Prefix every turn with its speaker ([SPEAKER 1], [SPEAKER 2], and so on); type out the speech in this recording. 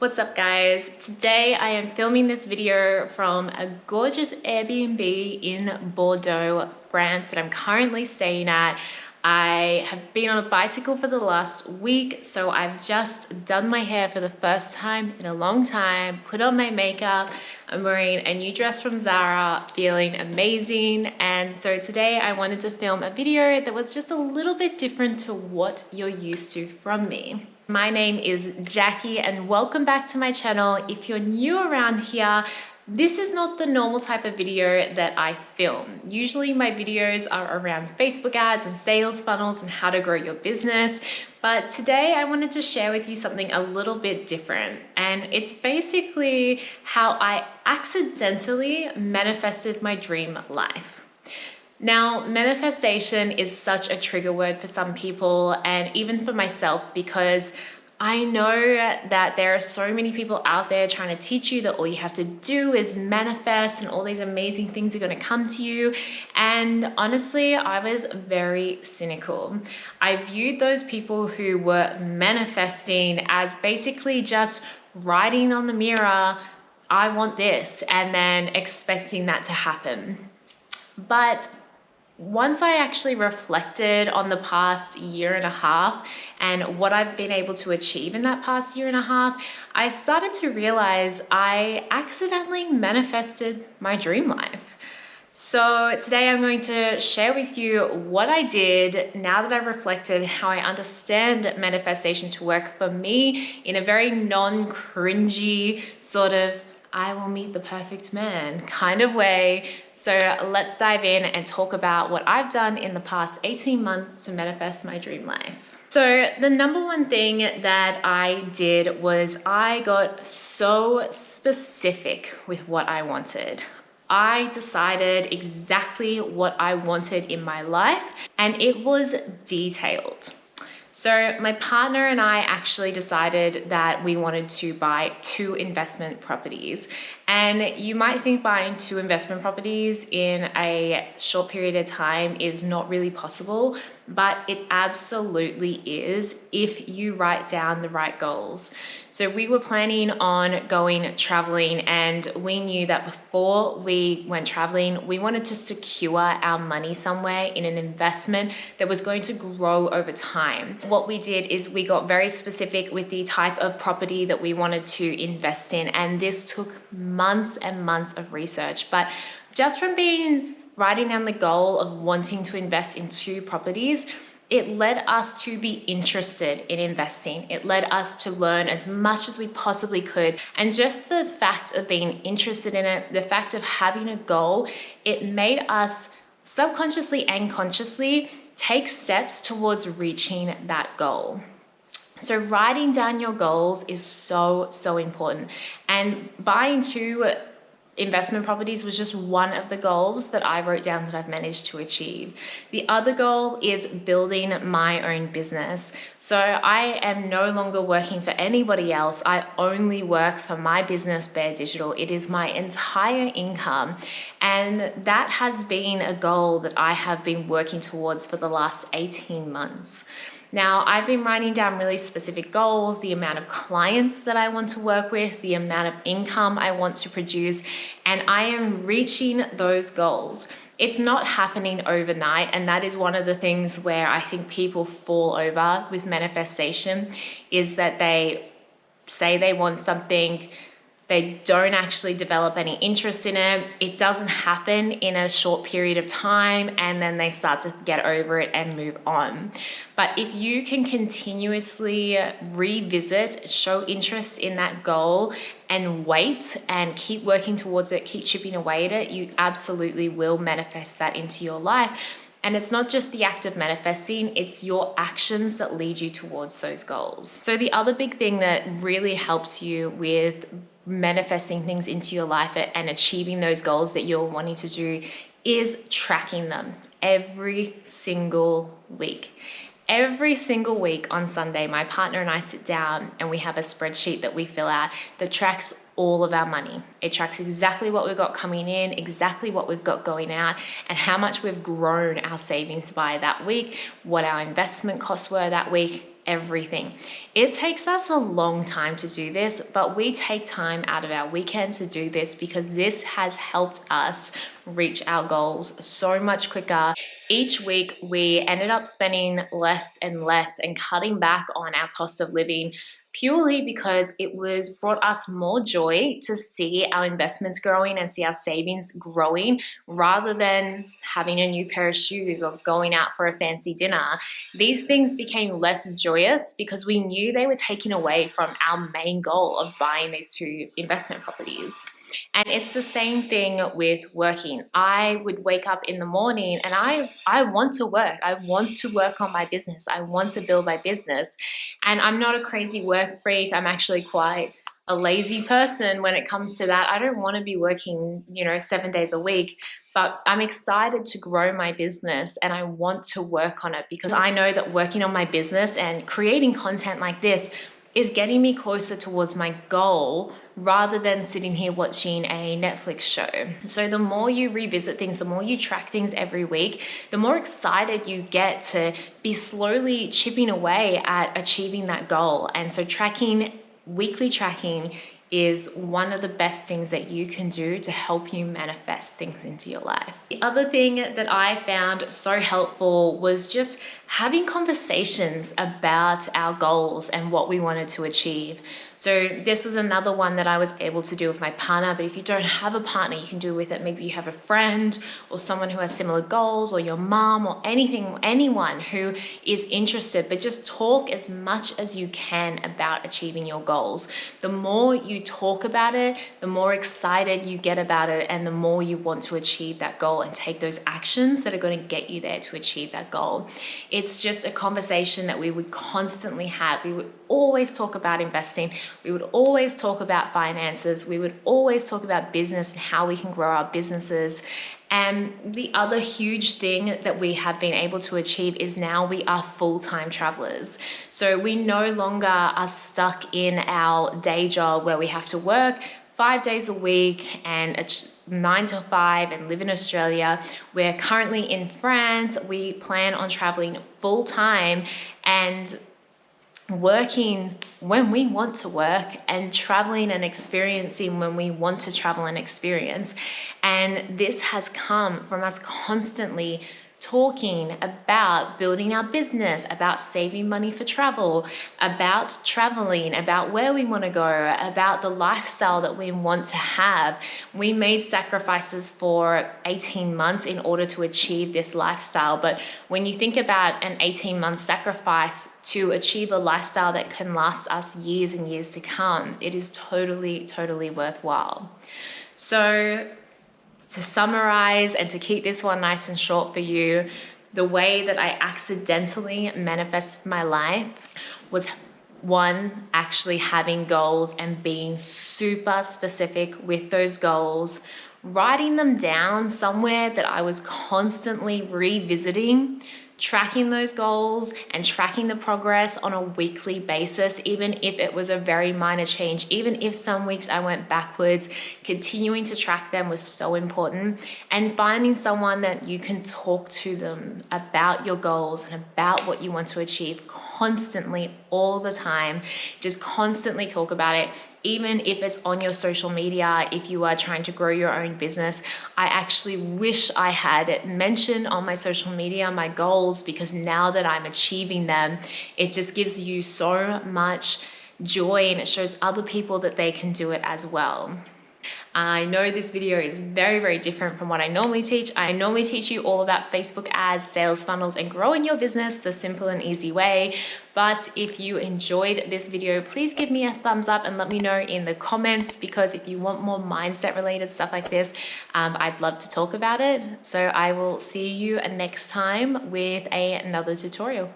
[SPEAKER 1] What's up guys? Today I am filming this video from a gorgeous Airbnb in Bordeaux, France that I'm currently staying at. I have been on a bicycle for the last week, so I've just done my hair for the first time in a long time, put on my makeup, I'm wearing a new dress from Zara, feeling amazing. And so today I wanted to film a video that was just a little bit different to what you're used to from me. My name is Jackie and welcome back to my channel. If you're new around here, this is not the normal type of video that I film. Usually my videos are around Facebook ads and sales funnels and how to grow your business. But today I wanted to share with you something a little bit different. And it's basically how I accidentally manifested my dream life. Now, manifestation is such a trigger word for some people and even for myself, because I know that there are so many people out there trying to teach you that all you have to do is manifest and all these amazing things are going to come to you. And honestly, I was very cynical. I viewed those people who were manifesting as basically just writing on the mirror, I want this, and then expecting that to happen. But once I actually reflected on the past year and a half and what I've been able to achieve in that past year and a half, I started to realize I accidentally manifested my dream life. So today I'm going to share with you what I did now that I've reflected, how I understand manifestation to work for me in a very non-cringy sort of I will meet the perfect man kind of way. So let's dive in and talk about what I've done in the past 18 months to manifest my dream life. So the number one thing that I did was I got so specific with what I wanted. I decided exactly what I wanted in my life, and it was detailed. So my partner and I actually decided that we wanted to buy 2 investment properties. And you might think buying 2 investment properties in a short period of time is not really possible, but it absolutely is if you write down the right goals. So we were planning on going traveling, and we knew that before we went traveling, we wanted to secure our money somewhere in an investment that was going to grow over time. What we did is we got very specific with the type of property that we wanted to invest in, and this took months and months of research. But just from writing down the goal of wanting to invest in 2 properties, it led us to be interested in investing. It led us to learn as much as we possibly could. And just the fact of being interested in it, the fact of having a goal, it made us subconsciously and consciously take steps towards reaching that goal. So writing down your goals is so important. And buying 2 investment properties was just one of the goals that I wrote down that I've managed to achieve. The other goal is building my own business. So I am no longer working for anybody else. I only work for my business, Bear Digital. It is my entire income. And that has been a goal that I have been working towards for the last 18 months. Now, I've been writing down really specific goals, the amount of clients that I want to work with, the amount of income I want to produce, and I am reaching those goals. It's not happening overnight, and that is one of the things where I think people fall over with manifestation, is that they say they want something, they don't actually develop any interest in it. It doesn't happen in a short period of time, and then they start to get over it and move on. But if you can continuously revisit, show interest in that goal and wait and keep working towards it, keep chipping away at it, you absolutely will manifest that into your life. And it's not just the act of manifesting, it's your actions that lead you towards those goals. So the other big thing that really helps you with manifesting things into your life and achieving those goals that you're wanting to do is tracking them every single week. Every single week on Sunday, my partner and I sit down and we have a spreadsheet that we fill out that tracks all of our money. It tracks exactly what we've got coming in, exactly what we've got going out, and how much we've grown our savings by that week, what our investment costs were that week, everything. It takes us a long time to do this, but we take time out of our weekend to do this because this has helped us reach our goals so much quicker. Each week, we ended up spending less and less and cutting back on our cost of living purely because it was brought us more joy to see our investments growing and see our savings growing rather than having a new pair of shoes or going out for a fancy dinner. These things became less joyous because we knew they were taking away from our main goal of buying these 2 investment properties. And it's the same thing with working. I would wake up in the morning and I want to work. I want to work on my business. I want to build my business. And I'm not a crazy work freak. I'm actually quite a lazy person when it comes to that. I don't want to be working, 7 days a week, but I'm excited to grow my business and I want to work on it because I know that working on my business and creating content like this is getting me closer towards my goal rather than sitting here watching a Netflix show. So the more you revisit things, the more you track things every week, the more excited you get to be slowly chipping away at achieving that goal. And so weekly tracking is one of the best things that you can do to help you manifest things into your life. The other thing that I found so helpful was just having conversations about our goals and what we wanted to achieve. So this was another one that I was able to do with my partner, but if you don't have a partner, you can do with it. Maybe you have a friend or someone who has similar goals or your mom or anyone who is interested, but just talk as much as you can about achieving your goals. The more you talk about it, the more excited you get about it and the more you want to achieve that goal and take those actions that are going to get you there to achieve that goal. It's just a conversation that we would constantly have. We would always talk about investing. We would always talk about finances. We would always talk about business and how we can grow our businesses. And the other huge thing that we have been able to achieve is now we are full-time travelers. So we no longer are stuck in our day job where we have to work 5 days a week and 9 to 5 and live in Australia. We're currently in France. We plan on traveling full time and working when we want to work and traveling and experiencing when we want to travel and experience. And this has come from us constantly talking about building our business, about saving money for travel, about traveling, about where we want to go, about the lifestyle that we want to have. We made sacrifices for 18 months in order to achieve this lifestyle. But when you think about an 18-month sacrifice to achieve a lifestyle that can last us years and years to come, it is totally, totally worthwhile. So to summarize and to keep this one nice and short for you, the way that I accidentally manifested my life was one, actually having goals and being super specific with those goals, writing them down somewhere that I was constantly revisiting, tracking those goals and tracking the progress on a weekly basis, even if it was a very minor change, even if some weeks I went backwards, continuing to track them was so important. And finding someone that you can talk to them about your goals and about what you want to achieve constantly, all the time. Just constantly talk about it. Even if it's on your social media, if you are trying to grow your own business, I actually wish I had mentioned on my social media my goals, because now that I'm achieving them, it just gives you so much joy and it shows other people that they can do it as well. I know this video is very, very different from what I normally teach. I normally teach you all about Facebook ads, sales funnels, and growing your business the simple and easy way. But if you enjoyed this video, please give me a thumbs up and let me know in the comments, because if you want more mindset related stuff like this, I'd love to talk about it. So I will see you next time with another tutorial.